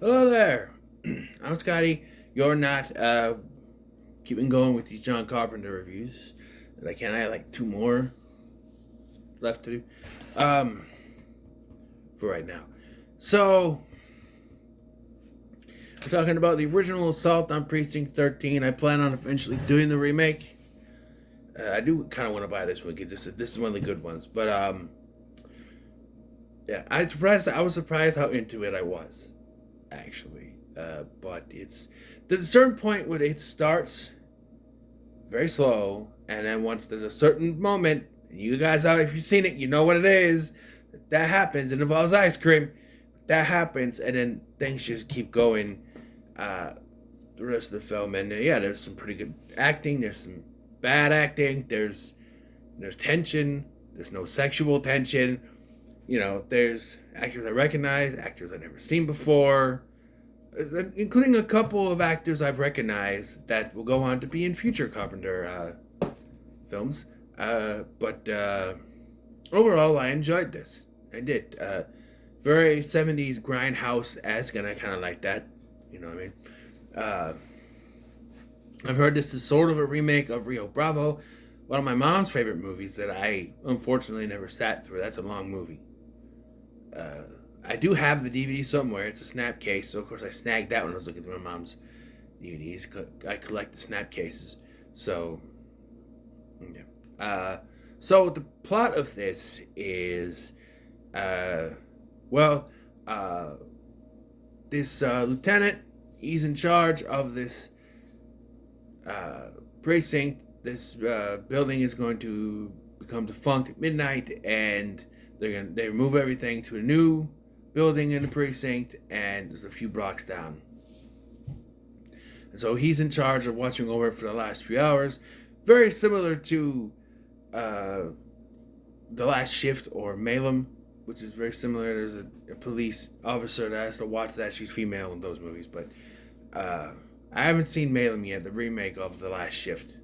Hello there. I'm Scotty. You're not keeping going with these John Carpenter reviews. I have like two more left to do um, for right now. So we're talking about the original Assault on Precinct 13. I plan on eventually doing the remake. I do kind of want to buy this one because this is one of the good ones. But yeah, I was surprised how into it I was actually. But there's a certain point where it starts very slow, and then once there's a certain moment, you guys out, if you've seen it, you know what it is. That happens. It involves ice cream. That happens, and then things just keep going. Uh, the rest of the film, and yeah, there's some pretty good acting. There's some bad acting. There's tension. There's no sexual tension. There's actors I recognize, actors I've never seen before, including a couple of actors I've recognized that will go on to be in future Carpenter films. But overall, I enjoyed this. I did. Very 70s grindhouse esque, and I kind of like that. You know what I mean? Uh, I've heard this is sort of a remake of Rio Bravo, one of my mom's favorite movies that I unfortunately never sat through. That's a long movie. Uh, I do have the DVD somewhere. It's a snap case, so of course I snagged that when I was looking through my mom's DVDs. I collect the snap cases. So, yeah. So the plot of this is, uh, well, uh, this lieutenant, he's in charge of this precinct. This building is going to become defunct at midnight, and they remove everything to a new building in the precinct, and there's a few blocks down. And so he's in charge of watching over it for the last few hours, very similar to The Last Shift or Malum, which is very similar. There's a police officer that has to watch that. She's female in those movies, but I haven't seen Malum yet, the remake of The Last Shift.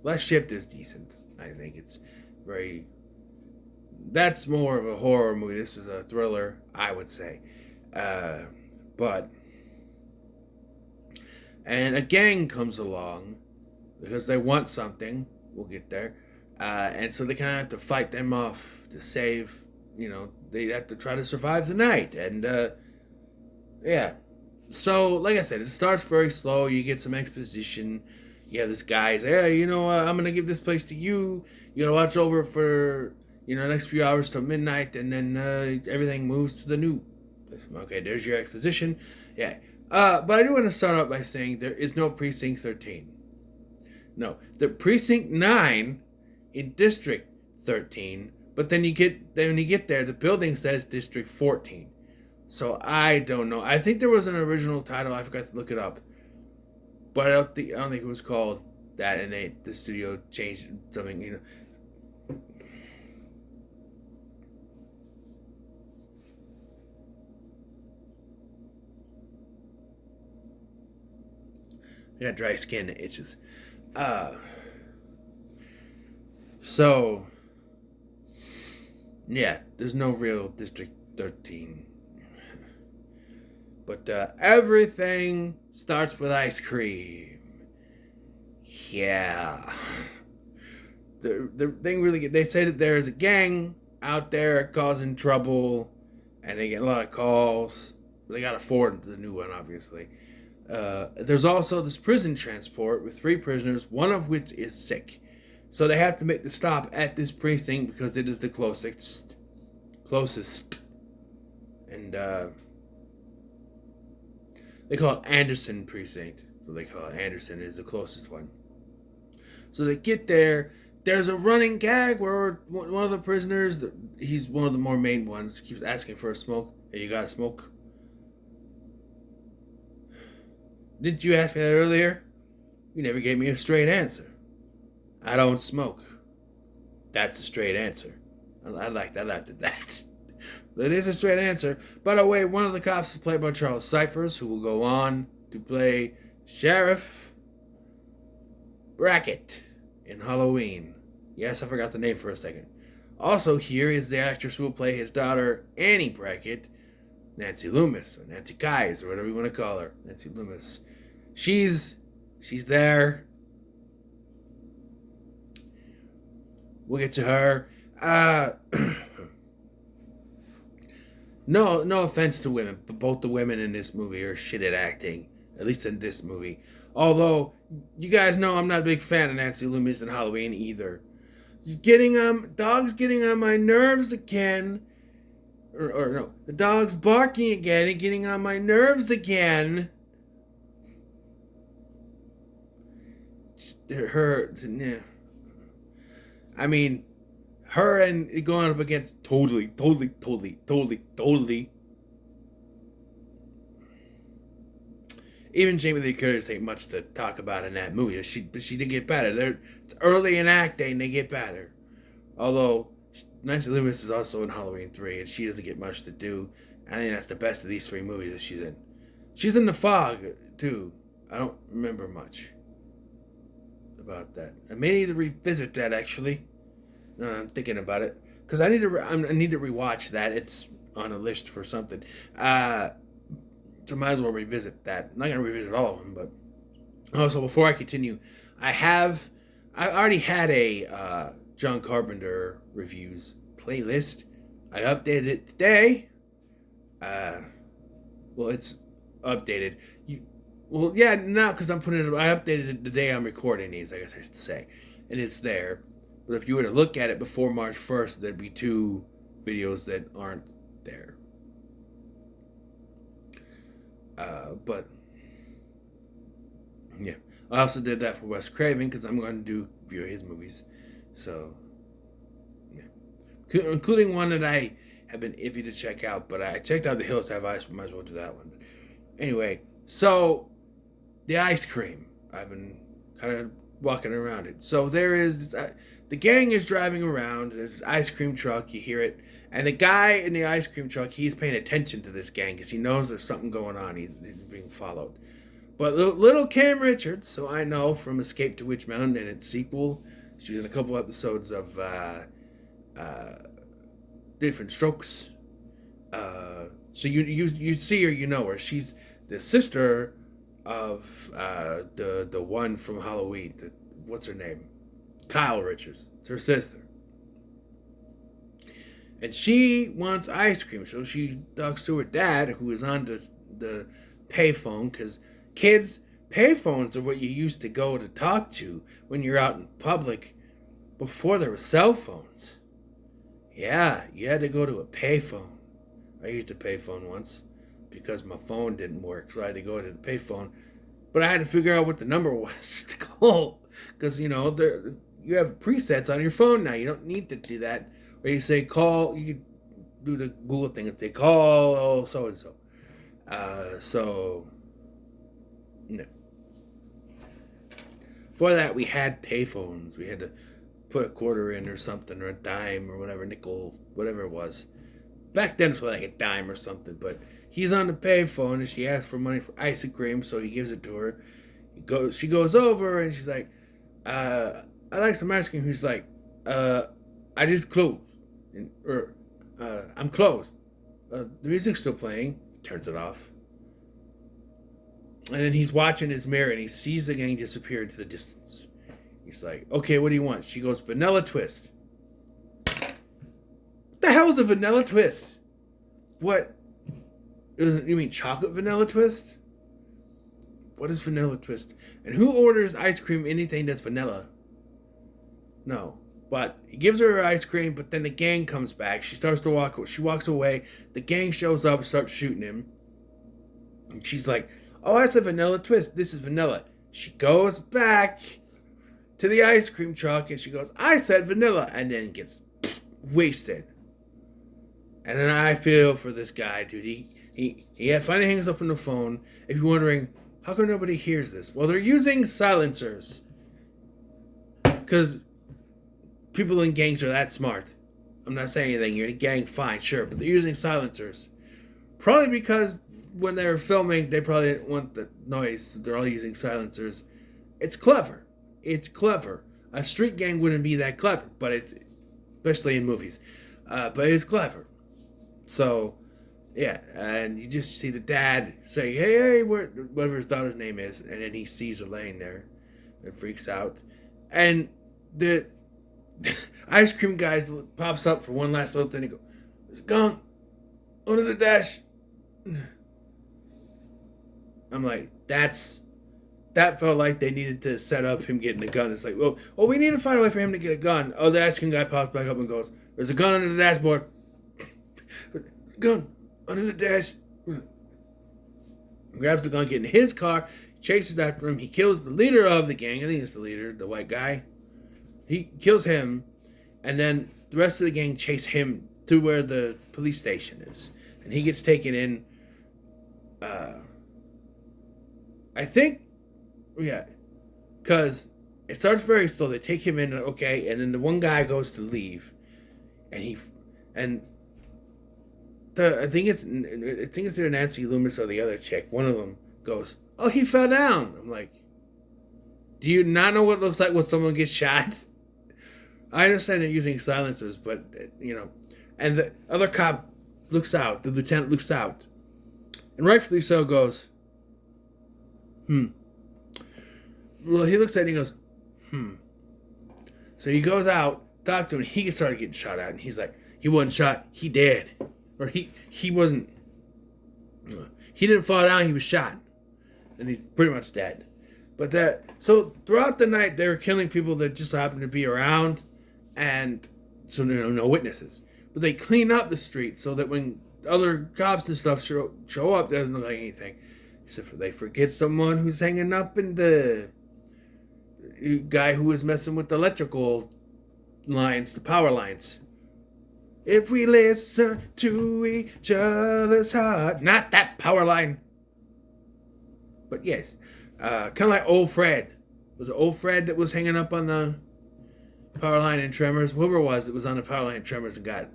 Last Shift is decent. I think it's very. That's more of a horror movie. This was a thriller, I would say. But. And a gang comes along because they want something. We'll get there. And so they kind of have to fight them off to save. They have to try to survive the night. And, yeah. So, like I said, it starts very slow. You get some exposition. You have this guy say, hey, I'm going to give this place to you. You got to watch over for, the next few hours till midnight. And then everything moves to the new place. Okay, there's your exposition. Yeah. But I do want to start out by saying there is no Precinct 13. No. The Precinct 9 in District 13. But then when you get there, the building says District 14. So I don't know. I think there was an original title. I forgot to look it up, but I don't think it was called that. And the studio changed something. I got dry skin that itches. Uh, so yeah, there's no real District 13. But everything starts with ice cream. Yeah. The thing really, they say that there is a gang out there causing trouble, and they get a lot of calls. They got to forward to the new one, obviously. There's also this prison transport with 3 prisoners, one of which is sick. So they have to make the stop at this precinct because it is the closest. And they call it Anderson Precinct. So they call it Anderson is the closest one. So they get there. There's a running gag where one of the prisoners, he's one of the more main ones, keeps asking for a smoke. Hey, you got a smoke? Didn't you ask me that earlier? You never gave me a straight answer. I don't smoke. That's a straight answer. I laughed at that. That is a straight answer. By the way, one of the cops is played by Charles Cyphers, who will go on to play Sheriff Brackett in Halloween. Yes, I forgot the name for a second. Also here is the actress who will play his daughter, Annie Brackett, Nancy Loomis, or Nancy Guys, or whatever you want to call her. Nancy Loomis. She's there. We'll get to her. No offense to women, but both the women in this movie are shit at acting. At least in this movie. Although, you guys know I'm not a big fan of Nancy Loomis in Halloween either. Dogs getting on my nerves again. Or no, the dog's barking again and getting on my nerves again. Her, I mean, her and going up against totally. Even Jamie Lee Curtis ain't much to talk about in that movie. But she did get better. It's early in acting, they get better. Although Nancy Loomis is also in Halloween 3, and she doesn't get much to do. I think that's the best of these 3 movies that she's in. She's in The Fog too. I don't remember much about that. I may need to revisit that actually. No, I'm thinking about it because I need to rewatch that. It's on a list for something. So might as well revisit that. I'm not gonna revisit all of them, but also before I continue, I already had a John Carpenter reviews playlist. I updated it today. Well, it's updated. Now because I'm putting it. I updated it the day I'm recording these. I guess I should say, and it's there. But if you were to look at it before March 1st, there'd be 2 videos that aren't there. But yeah, I also did that for Wes Craven because I'm going to do review his movies. So yeah, including one that I have been iffy to check out, but I checked out The Hills Have Ice. Might as well do that one. Anyway, so the ice cream. I've been kind of walking around it. So there is the gang is driving around. There's an ice cream truck. You hear it. And the guy in the ice cream truck, he's paying attention to this gang because he knows there's something going on. He's being followed. But little Kim Richards, so I know from Escape to Witch Mountain and its sequel, she's in a couple episodes of Different Strokes. So you see her, you know her. She's the sister of the one from Halloween. What's her name? Kyle Richards. It's her sister. And she wants ice cream, so she talks to her dad, who is on the payphone, because kids, payphones are what you used to go to talk to when you're out in public before there were cell phones. Yeah, you had to go to a payphone. I used a payphone once because my phone didn't work, so I had to go to the payphone. But I had to figure out what the number was to call, because, you have presets on your phone now. You don't need to do that. Or you say call, you could do the Google thing and say call so-and-so. No. For that, we had payphones. We had to put a quarter in or something, or a dime or whatever, nickel, whatever it was. Back then it was like a dime or something, but he's on the payphone and she asks for money for ice cream, so he gives it to her. She goes over and she's like, I like some ice cream. He's like, I just closed. I'm closed. The music's still playing. Turns it off. And then he's watching his mirror and he sees the gang disappear into the distance. He's like, okay, what do you want? She goes, vanilla twist. What the hell is a vanilla twist? What? You mean chocolate vanilla twist? What is vanilla twist? And who orders ice cream, anything that's vanilla? No. But he gives her ice cream, but then the gang comes back. She walks away. The gang shows up, starts shooting him. And she's like, oh, that's a vanilla twist. This is vanilla. She goes back to the ice cream truck and she goes, I said vanilla. And then gets wasted. And then I feel for this guy, dude. He finally hangs up on the phone. If you're wondering, how come nobody hears this? Well, they're using silencers. Because people in gangs are that smart. I'm not saying anything. You're in a gang, fine, sure. But they're using silencers. Probably because when they were filming, they probably didn't want the noise. They're all using silencers. It's clever. It's clever. A street gang wouldn't be that clever, but it's especially in movies. But it's clever. So Yeah, and you just see the dad say, hey, whatever his daughter's name is, and then he sees her laying there and freaks out. And the ice cream guy pops up for one last little thing. He goes, there's a gun under the dash. I'm like, that felt like they needed to set up him getting a gun. It's like, well, we need to find a way for him to get a gun. Oh, the ice cream guy pops back up and goes, there's a gun under the dashboard. Gun under the dash. Grabs the gun, gets in his car, chases after him. He kills the leader of the gang. I think it's the leader, the white guy. He kills him, and then the rest of the gang chase him to where the police station is. And he gets taken in, I think, yeah, because it starts very slow. They take him in, okay, and then the one guy goes to leave, and I think it's either Nancy Loomis or the other chick. One of them goes, "Oh, he fell down." I'm like, do you not know what it looks like when someone gets shot? I understand they're using silencers, but and the other cop looks out. The lieutenant looks out, and rightfully so goes, Well, he looks at it and he goes, So he goes out, talks to him, and he started getting shot at, and he's like, he wasn't shot, he dead. Or he wasn't, he didn't fall down, he was shot. And he's pretty much dead. But so throughout the night, they were killing people that just happened to be around, and so no witnesses. But they clean up the street so that when other cops and stuff show up, it doesn't look like anything. Except for they forget someone who's hanging up in the guy who was messing with the electrical lines, the power lines. If we listen to each other's heart. Not that power line. But yes. Kind of like old Fred. Was it old Fred that was hanging up on the power line in Tremors? Whoever it was that was on the power line in Tremors and got it.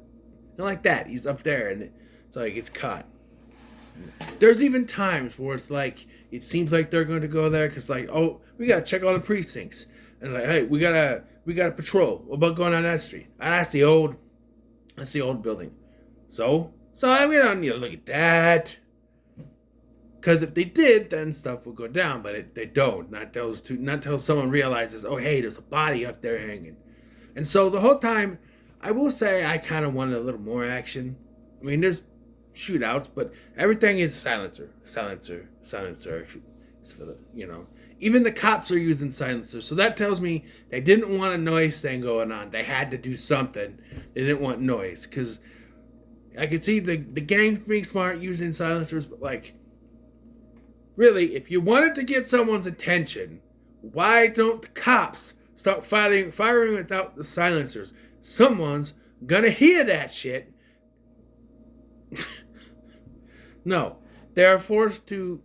Kind of like that. He's up there and so he gets caught. There's even times where it's like, it seems like they're going to go there because like, oh, we got to check all the precincts. And like, hey, we got to patrol. What about going on that street? And that's the old building. So we don't need to look at that. Because if they did, then stuff will go down. But they don't. Not until someone realizes, oh, hey, there's a body up there hanging. And so the whole time, I will say I kind of wanted a little more action. I mean, there's shootouts, but everything is silencer. Even the cops are using silencers. So that tells me they didn't want a noise thing going on. They had to do something. They didn't want noise. Because I could see the gangs being smart using silencers, but like, really, if you wanted to get someone's attention, why don't the cops start firing without the silencers? Someone's gonna hear that shit. No, they are forced to.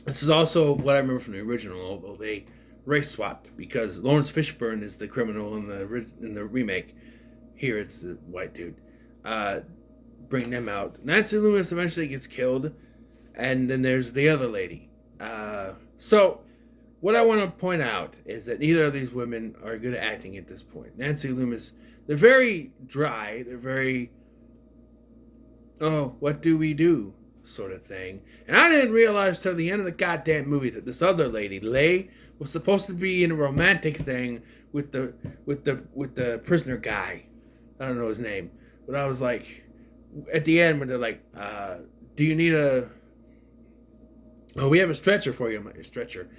This is also what I remember from the original, although they race swapped because Lawrence Fishburne is the criminal in the remake. Here it's the white dude. Bring them out. Nancy Loomis eventually gets killed, and then there's the other lady. So what I want to point out is that neither of these women are good at acting at this point. Nancy Loomis, they're very dry. They're very, oh, what do we do? Sort of thing. And I didn't realize till the end of the goddamn movie that this other lady, Leigh, was supposed to be in a romantic thing with the prisoner guy. I don't know his name. But I was like, at the end when they're like, do you need we have a stretcher for you. I'm like, a stretcher.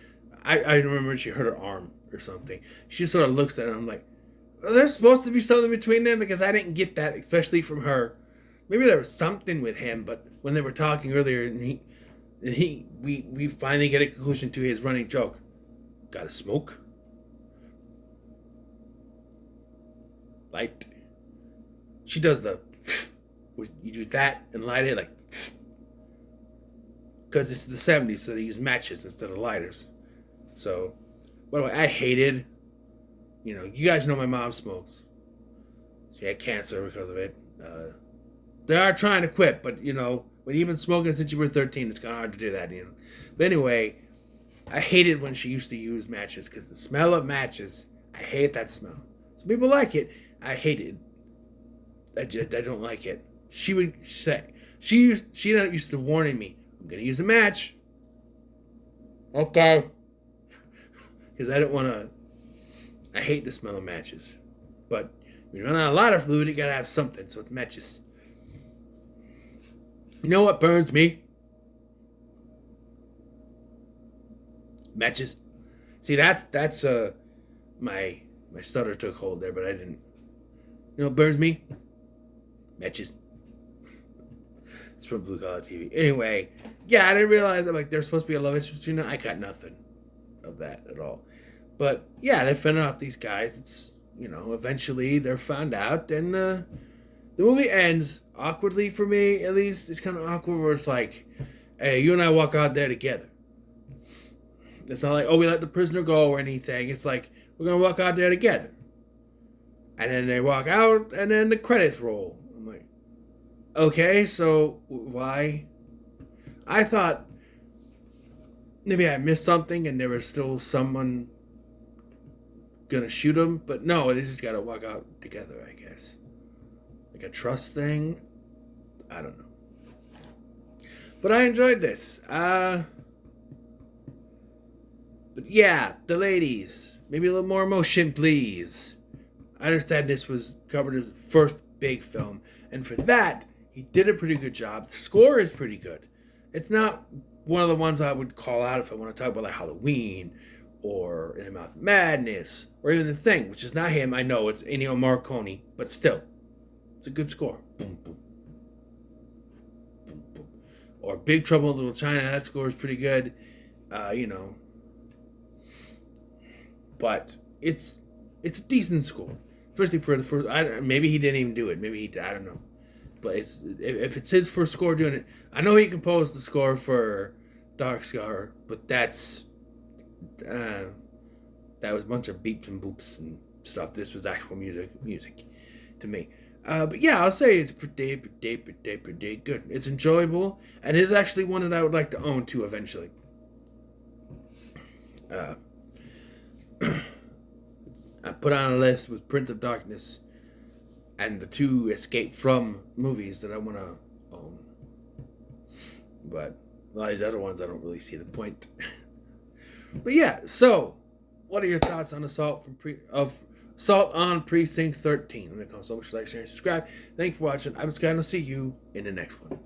I remember she hurt her arm or something. She sort of looks at it and I'm like, there's supposed to be something between them because I didn't get that, especially from her. Maybe there was something with him, but when they were talking earlier, and we finally get a conclusion to his running joke. Got a smoke? Light. She does the. You do that and light it like. Because it's the 70s, so they use matches instead of lighters. So, by the way, I hated. You guys know my mom smokes. She had cancer because of it. They are trying to quit, but when you've been smoking since you were 13, it's kind of hard to do that. But anyway, I hated when she used to use matches because the smell of matches, I hate that smell. Some people like it. I hate it. I don't like it. She would say, She used to warning me, I'm gonna use a match. Okay. Because I don't want to. I hate the smell of matches. But when you run out of lighter fluid, you gotta have something, so it's matches. You know what burns me? Matches. See, that's my stutter took hold there, but I didn't. You know what burns me? Matches. It's from Blue Collar TV. Anyway, yeah, I didn't realize. I'm like, there's supposed to be a love interest between them. I got nothing of that at all. But yeah, they fend off these guys. It's, eventually they're found out, and the movie ends awkwardly for me. At least it's kind of awkward where it's like, hey, you and I walk out there together. It's not like, oh, we let the prisoner go or anything. It's like, we're gonna walk out there together. And then they walk out, and then the credits roll. I'm like, okay, so why? I thought maybe I missed something, and there was still someone gonna shoot him, but no, they just gotta walk out together, I guess. Like a trust thing. I don't know. But I enjoyed this. But yeah, the ladies. Maybe a little more emotion, please. I understand this was covered as first big film, and for that, he did a pretty good job. The score is pretty good. It's not one of the ones I would call out if I want to talk about like Halloween or In the Mouth of Madness or even The Thing, which is not him. I know it's Ennio Morricone, but still, it's a good score. Boom, boom, boom, boom. Or Big Trouble in Little China. That score is pretty good. But it's a decent score, especially for the first. Maybe he didn't even do it. Maybe I don't know. But if it's his first score doing it, I know he composed the score for Dark Scar, but that was a bunch of beeps and boops and stuff. This was actual music to me. But yeah, I'll say it's pretty good. It's enjoyable, and it is actually one that I would like to own too eventually. I put on a list with Prince of Darkness and the two Escape From movies that I want to own. But a lot of these other ones, I don't really see the point. But yeah, so what are your thoughts on Assault on Precinct 13? When it comes to so much, like, share, and subscribe. Thanks for watching. I'm just going to see you in the next one.